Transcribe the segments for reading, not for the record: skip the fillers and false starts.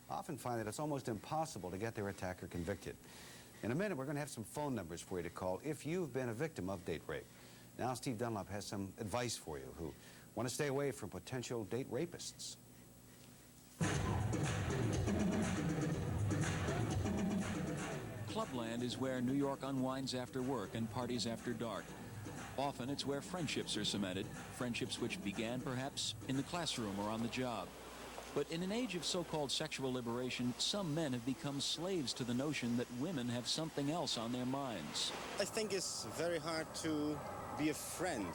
often find that it's almost impossible to get their attacker convicted. In a minute, we're going to have some phone numbers for you to call if you've been a victim of date rape. Now, Steve Dunlop has some advice for you who want to stay away from potential date rapists. Clubland is where New York unwinds after work and parties after dark. Often it's where friendships are cemented, friendships which began perhaps in the classroom or on the job. But in an age of so-called sexual liberation, some men have become slaves to the notion that women have something else on their minds. I think it's very hard to be a friend,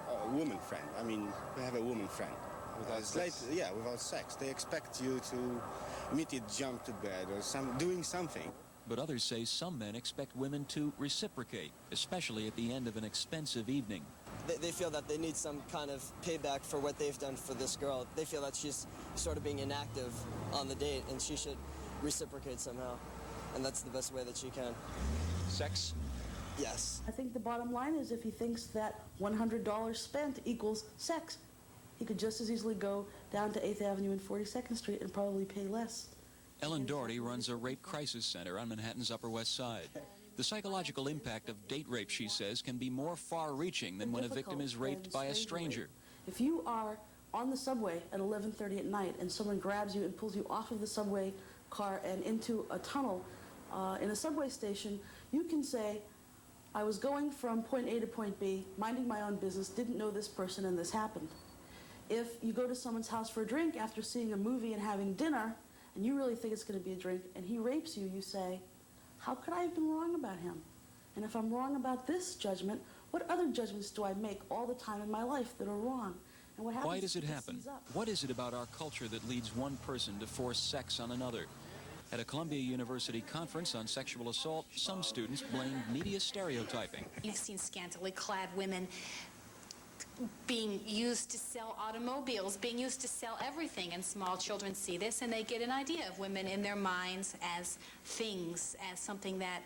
a woman friend. I mean, to have a woman friend. Without sex? Yeah, without sex. They expect you to immediately jump to bed or doing something. But others say some men expect women to reciprocate, especially at the end of an expensive evening. They feel that they need some kind of payback for what they've done for this girl. They feel that she's sort of being inactive on the date and she should reciprocate somehow. And that's the best way that she can. Sex? Yes. I think the bottom line is if he thinks that $100 spent equals sex, he could just as easily go down to 8th Avenue and 42nd Street and probably pay less. Ellen Doherty runs a rape crisis center on Manhattan's Upper West Side. The psychological impact of date rape, she says, can be more far-reaching than when a victim is raped by a stranger. If you are on the subway at 11:30 at night and someone grabs you and pulls you off of the subway car and into a tunnel in a subway station, you can say, I was going from point A to point B, minding my own business, didn't know this person, and this happened. If you go to someone's house for a drink after seeing a movie and having dinner, and you really think it's going to be a drink, and he rapes you, you say, how could I have been wrong about him? And if I'm wrong about this judgment, what other judgments do I make all the time in my life that are wrong? And what happens? Why does it happen? What is it about our culture that leads one person to force sex on another? At a Columbia University conference on sexual assault, some students blamed media stereotyping. You've seen scantily clad women being used to sell automobiles, being used to sell everything, and small children see this and they get an idea of women in their minds as things, as something that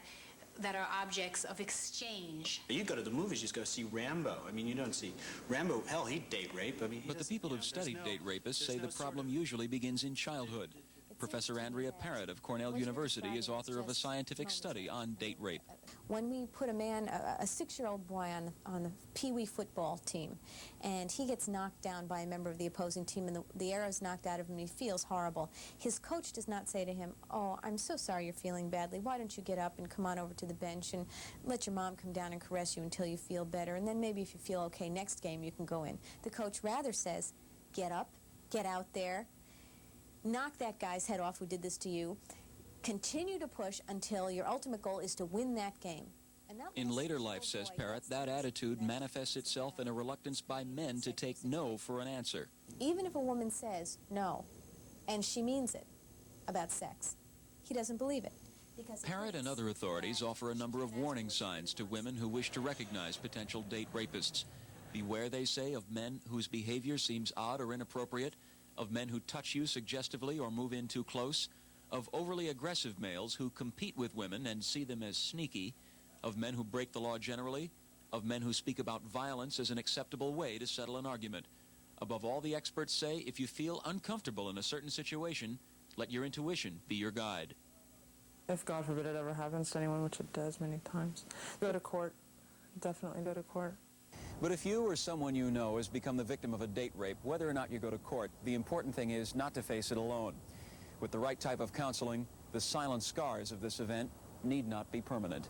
are objects of exchange. You go to the movies, you just go see Rambo. I mean, you don't see Rambo, hell, he'd date rape. I mean, but the people who've studied date rapists say the problem usually begins in childhood. Professor Andrea Parrott of Cornell University is author of a scientific study on date rape. When we put a man, a 6-year-old boy on the Pee-wee football team, and he gets knocked down by a member of the opposing team, and the arrow's knocked out of him, he feels horrible. His coach does not say to him, oh, I'm so sorry you're feeling badly. Why don't you get up and come on over to the bench and let your mom come down and caress you until you feel better, and then maybe if you feel okay next game you can go in. The coach rather says, get up, get out there, knock that guy's head off who did this to you, continue to push until your ultimate goal is to win that game. In later life, says Parrott, that attitude manifests itself in a reluctance by men to take no for an answer. Even if a woman says no, and she means it about sex, he doesn't believe it. Parrott and other authorities offer a number of warning signs to women who wish to recognize potential date rapists. Beware, they say, of men whose behavior seems odd or inappropriate, of men who touch you suggestively or move in too close, of overly aggressive males who compete with women and see them as sneaky, of men who break the law generally, of men who speak about violence as an acceptable way to settle an argument. Above all, the experts say, if you feel uncomfortable in a certain situation, let your intuition be your guide. If, God forbid, it ever happens to anyone, which it does many times, go to court. Definitely go to court. But if you or someone you know has become the victim of a date rape, whether or not you go to court, the important thing is not to face it alone. With the right type of counseling, the silent scars of this event need not be permanent.